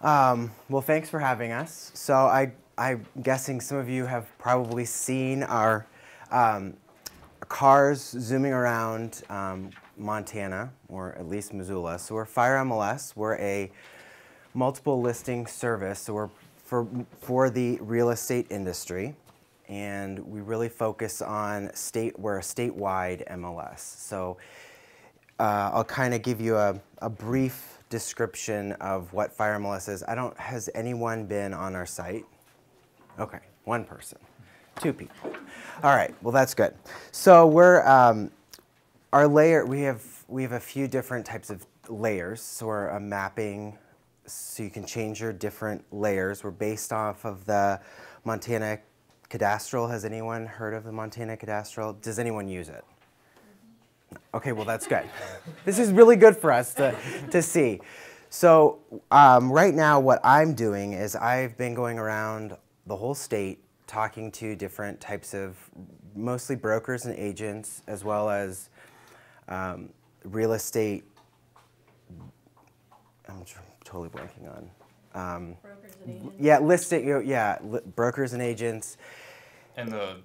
Well, thanks for having us. So I'm guessing some of you have probably seen our cars zooming around Montana, or at least Missoula. So we're FireMLS. We're a multiple listing service. So we're for the real estate industry, and we really focus on we're a statewide MLS. So I'll kind of give you a brief description of what FireMLS is. Has anyone been on our site? Okay, one person, two people. All right, well that's good. So we're, our layer, we have a few different types of layers. So we're a mapping, so you can change your different layers. We're based off of the Montana Cadastral. Has anyone heard of the Montana Cadastral? Does anyone use it? Okay, well that's good. This is really good for us to see. So right now what I'm doing is I've been going around the whole state talking to different types of, mostly brokers and agents, as well as real estate, I'm totally blanking on. Brokers and agents? Yeah, brokers and agents. And the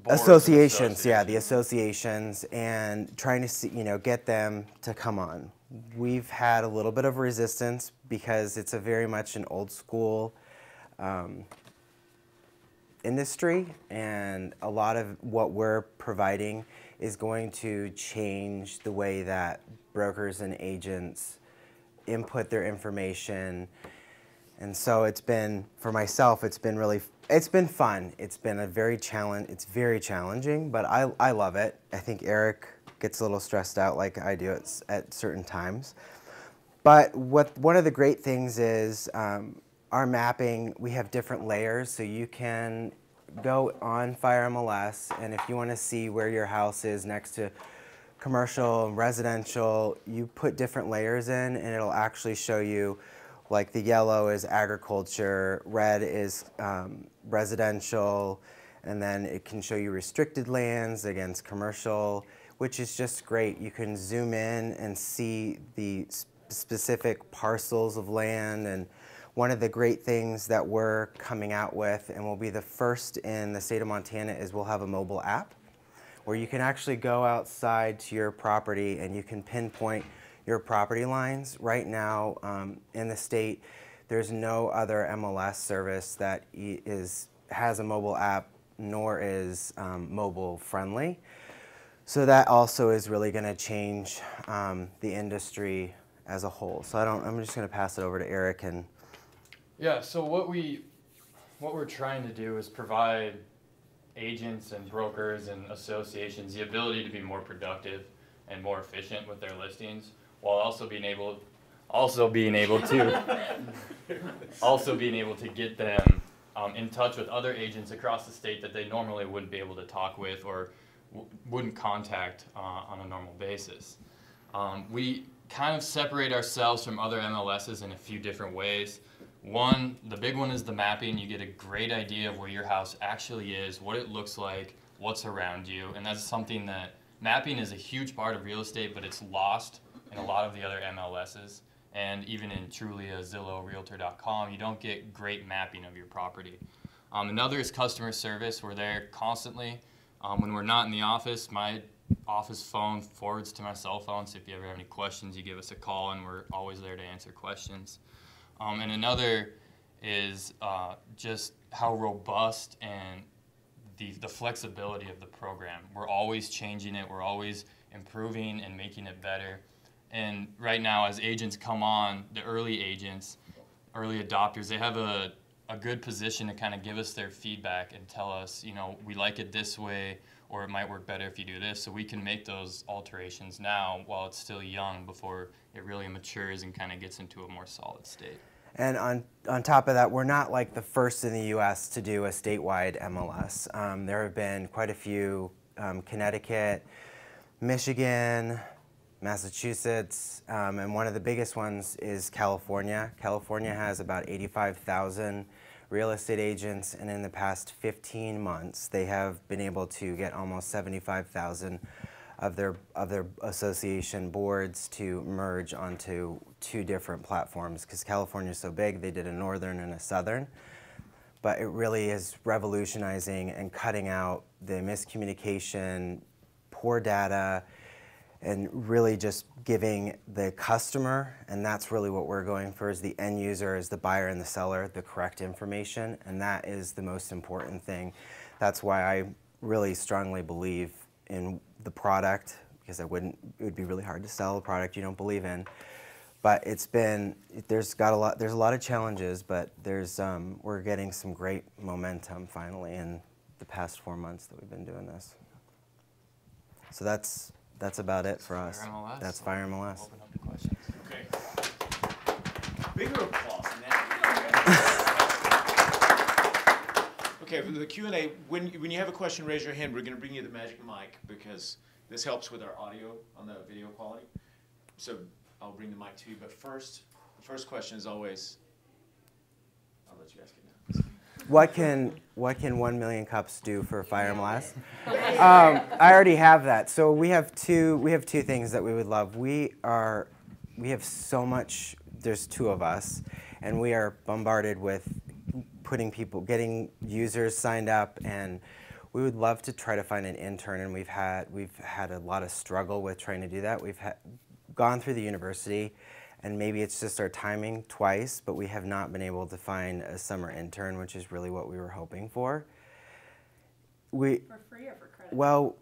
Associations, yeah, the associations, and trying to see, get them to come on. We've had a little bit of resistance because it's a very much an old school industry, and a lot of what we're providing is going to change the way that brokers and agents input their information. And so it's been, for myself, it's been fun. It's been it's very challenging, but I love it. I think Eric gets a little stressed out like I do at certain times. But one of the great things is our mapping, we have different layers, so you can go on FireMLS, and if you want to see where your house is next to commercial and residential, you put different layers in, and it'll actually show you, like the yellow is agriculture, red is residential, and then it can show you restricted lands against commercial, which is just great. You can zoom in and see the specific parcels of land. And one of the great things that we're coming out with, and we'll be the first in the state of Montana, is we'll have a mobile app where you can actually go outside to your property and you can pinpoint your property lines. Right now in the state, there's no other MLS service that has a mobile app, nor is mobile friendly. So that also is really going to change the industry as a whole. So I'm just going to pass it over to Eric. And yeah, so what we're trying to do is provide agents and brokers and associations the ability to be more productive and more efficient with their listings, while also being able to get them in touch with other agents across the state that they normally wouldn't be able to talk with or wouldn't contact on a normal basis. We kind of separate ourselves from other MLSs in a few different ways. One, the big one is the mapping. You get a great idea of where your house actually is, what it looks like, what's around you, and that's something that mapping is a huge part of real estate, but it's lost in a lot of the other MLSs, and even in truly a Zillow, Realtor.com, you don't get great mapping of your property. Another is customer service. We're there constantly. When we're not in the office, my office phone forwards to my cell phone, so if you ever have any questions, you give us a call, and we're always there to answer questions. And another is just how robust and the flexibility of the program. We're always changing it. We're always improving and making it better. And right now, as agents come on, the early agents, early adopters, they have a good position to kind of give us their feedback and tell us, we like it this way, or it might work better if you do this. So we can make those alterations now while it's still young before it really matures and kind of gets into a more solid state. And on top of that, we're not like the first in the U.S. to do a statewide MLS. There have been quite a few, Connecticut, Michigan, Massachusetts, and one of the biggest ones is California. California has about 85,000 real estate agents, and in the past 15 months, they have been able to get almost 75,000 of their association boards to merge onto 2 different platforms, because California is so big. They did a northern and a southern, but it really is revolutionizing and cutting out the miscommunication, poor data, and really just giving the customer, and that's really what we're going for, is the end user, is the buyer and the seller, the correct information, and that is the most important thing. That's why I really strongly believe in the product, because it would be really hard to sell a product you don't believe in. But there's a lot of challenges, but we're getting some great momentum finally in the past 4 months that we've been doing this. So that's about it for us. FireMLS. That's FireMLS. Open up the questions. Okay. Bigger applause now. Okay, for the Q&A, when you have a question, raise your hand. We're going to bring you the magic mic because this helps with our audio on the video quality. So I'll bring the mic to you. But first, the first question is always, I'll let you ask it now. What can 1 million cups do for FireMLS? I already have that. So we have two things that we would love. We have so much. There's 2 of us, and we are bombarded with getting users signed up, and we would love to try to find an intern. And we've had a lot of struggle with trying to do that. We've gone through the university, and maybe it's just our timing twice, but we have not been able to find a summer intern, which is really what we were hoping for. For free or for credit? Well,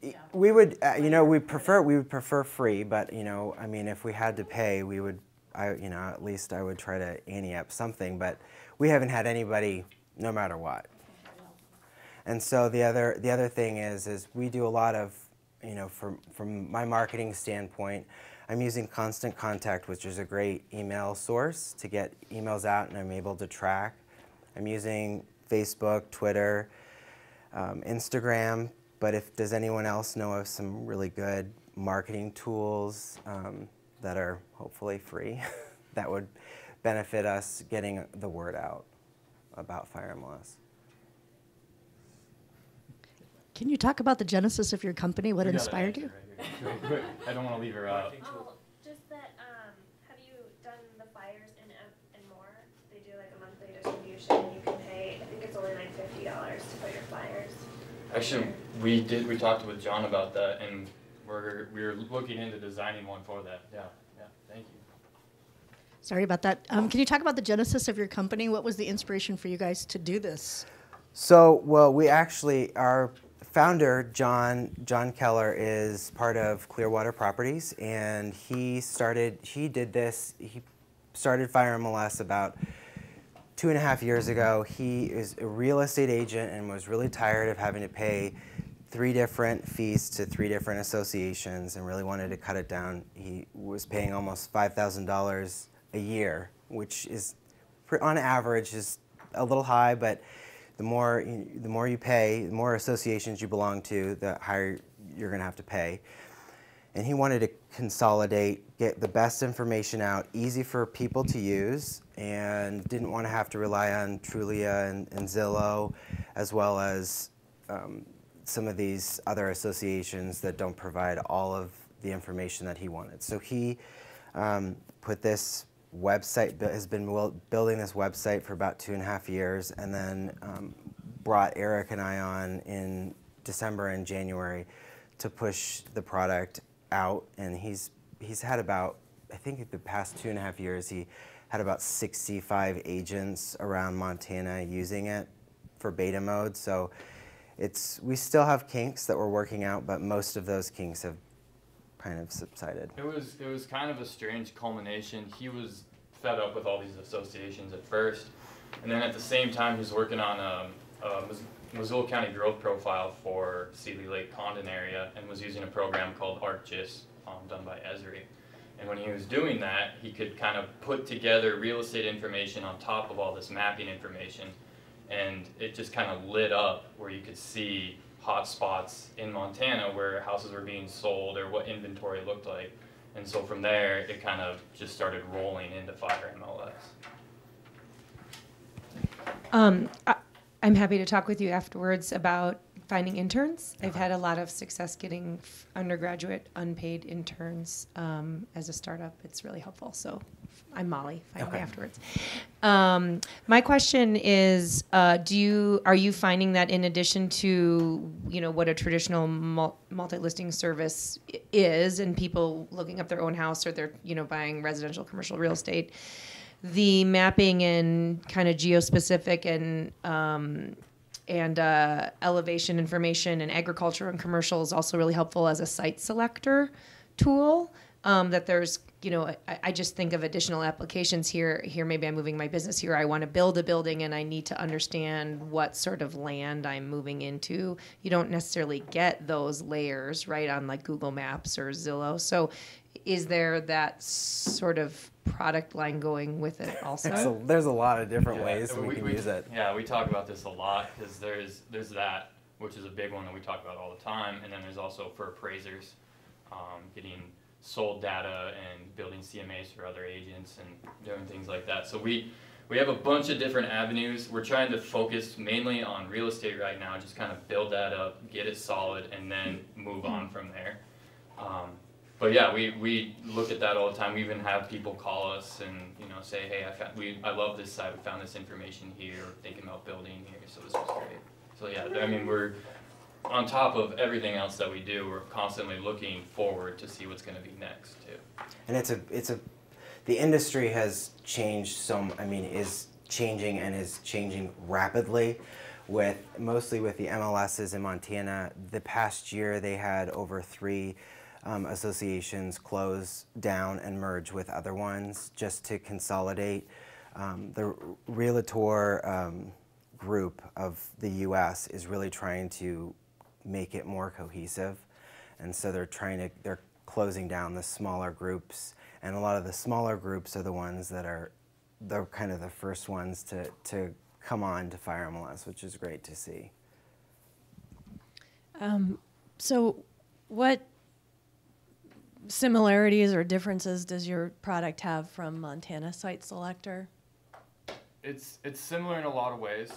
Yeah. we would, we would prefer free, but I mean, if we had to pay, we would, at least I would try to ante up something, but we haven't had anybody, no matter what. And so the other thing is we do a lot of, from my marketing standpoint, I'm using Constant Contact, which is a great email source to get emails out, and I'm able to track. I'm using Facebook, Twitter, Instagram, but does anyone else know of some really good marketing tools that are hopefully free that would benefit us getting the word out about FireMLS? Can you talk about the genesis of your company? What inspired you? Right. I don't want to leave her out. Oh, just that, have you done the fires and more? They do like a monthly distribution. You can pay, I think it's only like $50 to put your fires. Actually, we talked with John about that, and we're looking into designing one for that. Yeah, thank you. Sorry about that. Can you talk about the genesis of your company? What was the inspiration for you guys to do this? So, well, our founder, John Keller, is part of Clearwater Properties, and he started FireMLS about 2.5 years ago. He is a real estate agent and was really tired of having to pay 3 different fees to 3 different associations and really wanted to cut it down. He was paying almost $5,000 a year, which is, on average, is a little high, but the more you pay, the more associations you belong to, the higher you're going to have to pay. And he wanted to consolidate, get the best information out, easy for people to use, and didn't want to have to rely on Trulia and Zillow, as well as some of these other associations that don't provide all of the information that he wanted. So he put this website, has been building this website for about 2.5 years, and then brought Eric and I on in December and January to push the product out. And he's had about, I think the past 2.5 years, he had about 65 agents around Montana using it for beta mode. So we still have kinks that we're working out, but most of those kinks have kind of subsided. It was kind of a strange culmination. He was fed up with all these associations at first, and then at the same time he was working on a Missoula County growth profile for Seeley Lake Condon area, and was using a program called ArcGIS done by Esri. And when he was doing that, he could kind of put together real estate information on top of all this mapping information, and it just kind of lit up where you could see hot spots in Montana where houses were being sold or what inventory looked like. And so from there, it kind of just started rolling into FireMLS. I'm happy to talk with you afterwards about finding interns. I've had a lot of success getting undergraduate unpaid interns as a startup. It's really helpful. So I'm Molly. Find me afterwards. My question is, are you finding that in addition to what a traditional multi-listing service is, and people looking up their own house or they're buying residential commercial real estate, the mapping and kind of geospecific and elevation information and agriculture and commercial is also really helpful as a site selector tool. That there's, I just think of additional applications here. Maybe I'm moving my business here. I want to build a building and I need to understand what sort of land I'm moving into. You don't necessarily get those layers, right, on like Google Maps or Zillow. So is there that sort of product line going with it also? There's a lot of different ways we can use it. Yeah, we talk about this a lot because there's that, which is a big one that we talk about all the time, and then there's also for appraisers, getting sold data and building CMAs for other agents and doing things like that. So we have a bunch of different avenues. We're trying to focus mainly on real estate right now, just kind of build that up, get it solid, and then move on from there. But yeah, we look at that all the time. We even have people call us and say, hey, I love this site. We found this information here. Thinking about building here, so this was great. So yeah, I mean we're on top of everything else that we do. We're constantly looking forward to see what's going to be next too. And the industry has changed is changing and is changing rapidly. Mostly with the MLSs in Montana. The past year they had over 3 associations close down and merge with other ones just to consolidate. The Realtor group of the U.S. is really trying to make it more cohesive, and so they're closing down the smaller groups, and a lot of the smaller groups are the ones that are kind of the first ones to come on to FireMLS, which is great to see. So what similarities or differences does your product have from Montana Site Selector? It's similar in a lot of ways.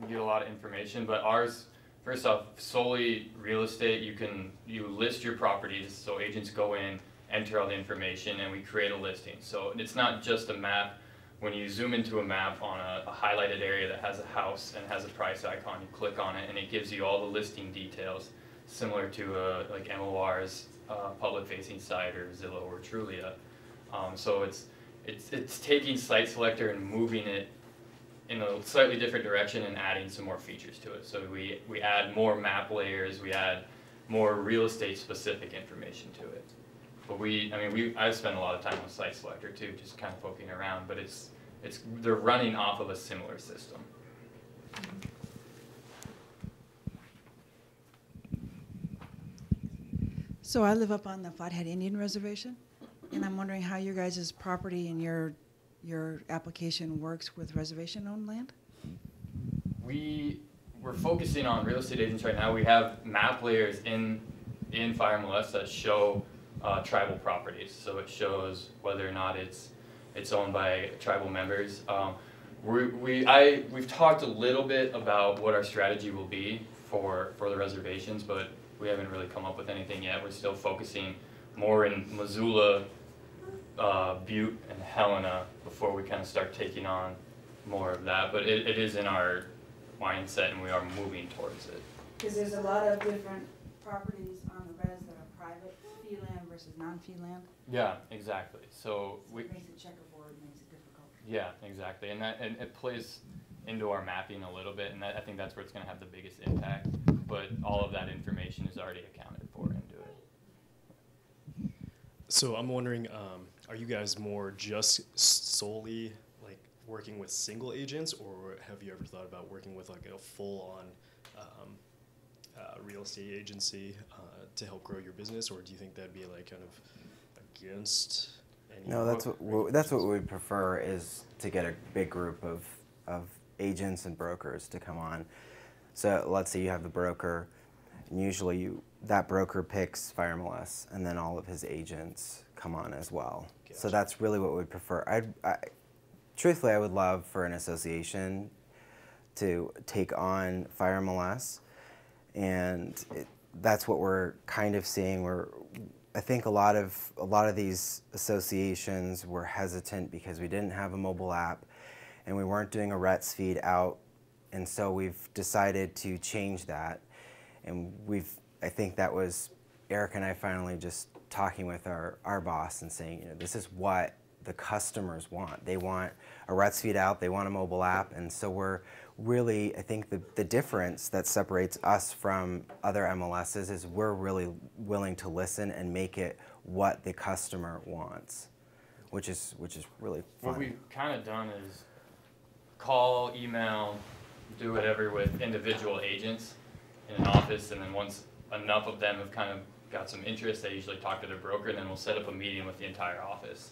We get a lot of information, but ours, first off, solely real estate. You list your properties, so agents go in, enter all the information, and we create a listing. So it's not just a map. When you zoom into a map on a highlighted area that has a house and has a price icon, you click on it, and it gives you all the listing details, similar to like MOR's public-facing site or Zillow or Trulia. So it's taking Site Selector and moving it in a slightly different direction and adding some more features to it. So we add more map layers, we add more real estate specific information to it. But I've spent a lot of time with Site Selector too, just kind of poking around, but they're running off of a similar system. So I live up on the Flathead Indian Reservation, and I'm wondering how your guys' property and your application works with reservation-owned land? We're focusing on real estate agents right now. We have map layers in FireMLS that show tribal properties. So it shows whether or not it's owned by tribal members. We've talked a little bit about what our strategy will be for the reservations, but we haven't really come up with anything yet. We're still focusing more in Missoula, Butte, and Helena before we kind of start taking on more of that. But it is in our mindset, and we are moving towards it. Because there's a lot of different properties on the res that are private fee land versus non-fee land. Yeah, exactly. So it makes it checkerboard, makes it difficult. Yeah, exactly, and it plays into our mapping a little bit, and I think that's where it's going to have the biggest impact. But all of that information is already accounted for into it. So I'm wondering, are you guys more just solely like working with single agents, or have you ever thought about working with like a full-on real estate agency to help grow your business, or do you think that'd be like kind of against any? No, that's what we prefer, is to get a big group of agents and brokers to come on. So let's say you have the broker, and usually that broker picks FireMLS, and then all of his agents come on as well. Gotcha. So that's really what we prefer. Truthfully, I would love for an association to take on FireMLS, and that's what we're kind of seeing. I think a lot of these associations were hesitant because we didn't have a mobile app and we weren't doing a RETS feed out, and so we've decided to change that. And I think that was Eric and I finally just talking with our boss and saying, you know, this is what the customers want. They want a RETS feed out, they want a mobile app, and so we're really, I think the difference that separates us from other MLSs is we're really willing to listen and make it what the customer wants, which is really fun. What we've kind of done is call, email, do whatever with individual agents in an office, and then once enough of them have kind of got some interest, they usually talk to their broker, and then we'll set up a meeting with the entire office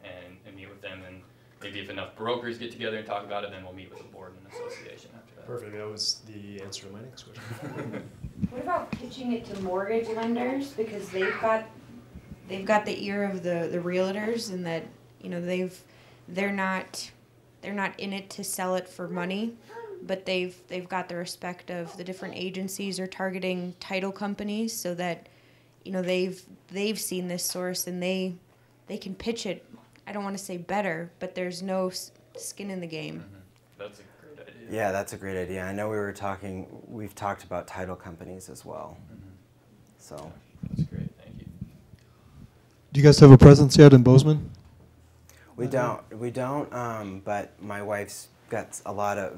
and meet with them. And maybe if enough brokers get together and talk about it, then we'll meet with the board and association after that. Perfect. That was the answer to my next question. What about pitching it to mortgage lenders, because they've got the ear of the realtors, and that, you know, they're not in it to sell it for money, but they've got the respect of the different agencies or targeting title companies, so that, you know, they've seen this source and they can pitch it. I don't want to say better, but there's no skin in the game. Mm-hmm. That's a great idea. Yeah, that's a great idea. I know we've talked about title companies as well. Mm-hmm. So that's great. Thank you. Do you guys have a presence yet in Bozeman? We don't. But my wife's got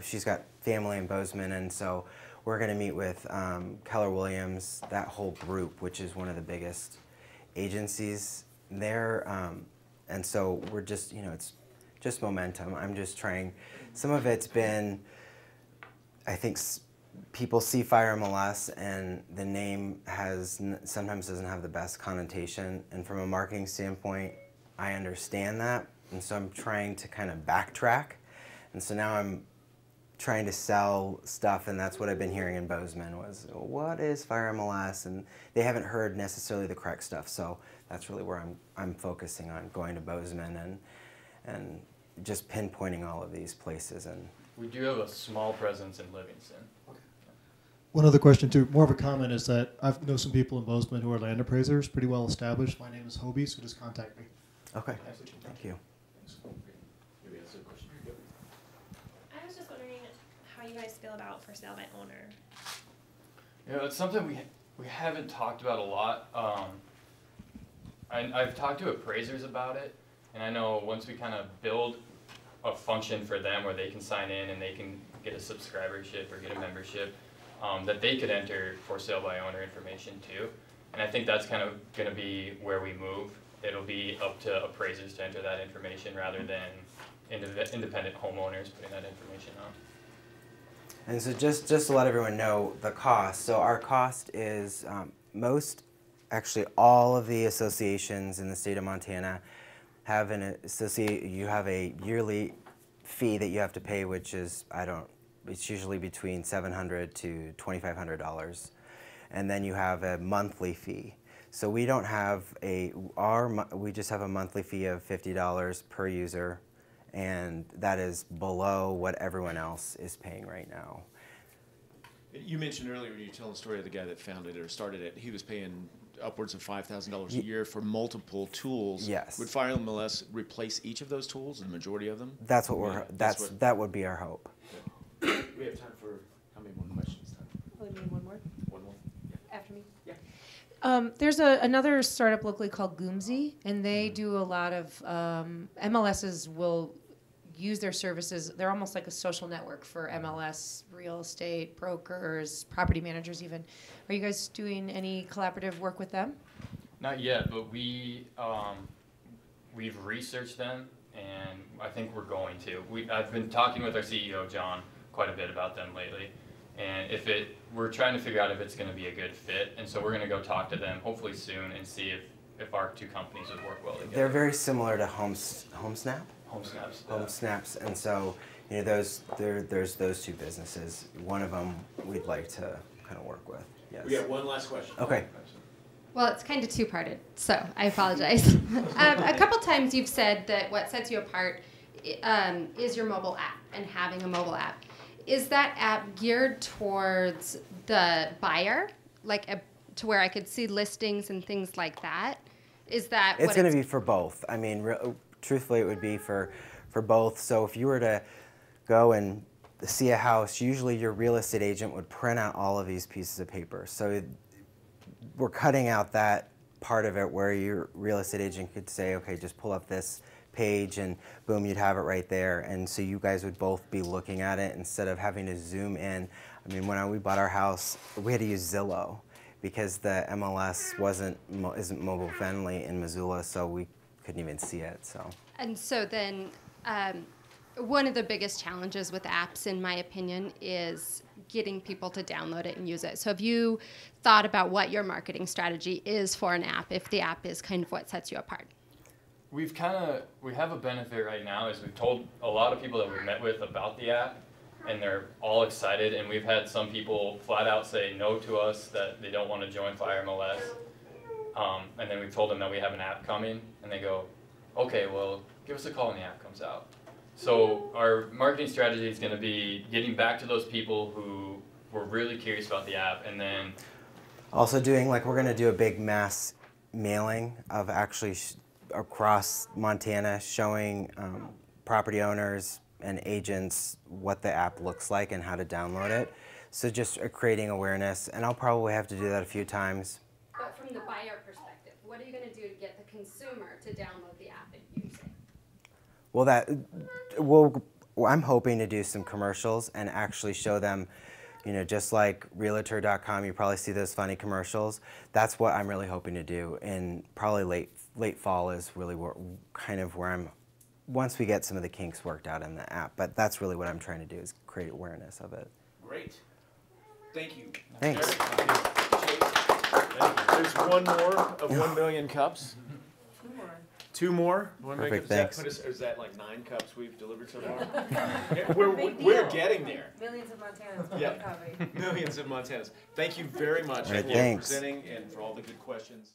she's got family in Bozeman, and so we're going to meet with Keller Williams, that whole group, which is one of the biggest agencies there. And so we're just, you know, it's just momentum. I'm just trying. Some of it's been, I think people see FireMLS and the name sometimes doesn't have the best connotation. And from a marketing standpoint, I understand that. And so I'm trying to kind of backtrack. And so now I'm trying to sell stuff, and that's what I've been hearing in Bozeman was, what is FireMLS? And they haven't heard necessarily the correct stuff. So that's really where I'm focusing on, going to Bozeman and just pinpointing all of these places. And we do have a small presence in Livingston. Okay. One other question too, more of a comment, is that I know some people in Bozeman who are land appraisers, pretty well established. My name is Hobie, so just contact me. Okay, thank you. I was just wondering how you guys feel about for sale by owner. You know, it's something we haven't talked about a lot. I've talked to appraisers about it, and I know once we kind of build a function for them where they can sign in and they can get a subscribership or get a membership, that they could enter for sale by owner information too. And I think that's kind of going to be where we move. It'll be up to appraisers to enter that information rather than independent homeowners putting that information on. And so just to let everyone know the cost. So our cost is actually all of the associations in the state of Montana have you have a yearly fee that you have to pay, which is, it's usually between $700 to $2,500. And then you have a monthly fee. So we don't have we just have a monthly fee of $50 per user, and that is below what everyone else is paying right now. You mentioned earlier when you were telling the story of the guy that founded it or started it, he was paying upwards of $5,000 a year for multiple tools. Yes. Would FireMLS replace each of those tools, the majority of them? That's what that would be our hope. We have time for how many more questions? Only one more. One more. Yeah. After me. Yeah. There's another startup locally called Goomsy, and they do a lot of MLSs will use their services. They're almost like a social network for MLS, real estate, brokers, property managers even. Are you guys doing any collaborative work with them? Not yet, but we've researched them, and I think we're going to. I've been talking with our CEO, John, quite a bit about them lately. And we're trying to figure out if it's going to be a good fit, and so we're going to go talk to them hopefully soon and see if our two companies would work well together. They're very similar to HomeSnap. HomeSnaps, and so you know there's those two businesses. One of them we'd like to kind of work with. Yes. We got one last question. Okay. Well, it's kind of two-parted, so I apologize. A couple times you've said that what sets you apart is your mobile app and having a mobile app. is that app geared towards the buyer, like to where I could see listings and things like that? Is that It's what going to be for both. I mean, truthfully, it would be for both. So if you were to go and see a house, usually your real estate agent would print out all of these pieces of paper. So we're cutting out that part of it where your real estate agent could say, okay, just pull up this page and boom, you'd have it right there. And so you guys would both be looking at it instead of having to zoom in. I mean, when we bought our house, we had to use Zillow because the MLS isn't mobile friendly in Missoula, so we couldn't even see it. So. And so then, one of the biggest challenges with apps, in my opinion, is getting people to download it and use it. So have you thought about what your marketing strategy is for an app, if the app is kind of what sets you apart? We have a benefit right now is we've told a lot of people that we've met with about the app, and they're all excited, and we've had some people flat out say no to us, that they don't want to join FireMLS. And then we've told them that we have an app coming, and they go, okay, well, give us a call when the app comes out. So our marketing strategy is going to be getting back to those people who were really curious about the app, and then also doing, like, we're going to do a big mass mailing of actually across Montana, showing property owners and agents what the app looks like and how to download it. So just creating awareness, and I'll probably have to do that a few times. But from the buyer perspective, what are you going to do to get the consumer to download the app and use it? Well, I'm hoping to do some commercials and actually show them, you know, just like Realtor.com, you probably see those funny commercials. That's what I'm really hoping to do, and probably late fall is really where I'm, once we get some of the kinks worked out in the app. But that's really what I'm trying to do, is create awareness of it. Great. Thank you. Thanks. There's one more of 1 million cups. Two more? Perfect, thanks. Is that like 9 cups we've delivered so far? We're getting there. Millions of Montanans. Yep. Millions of Montanans. Thank you very much for thanks. presenting and for all the good questions.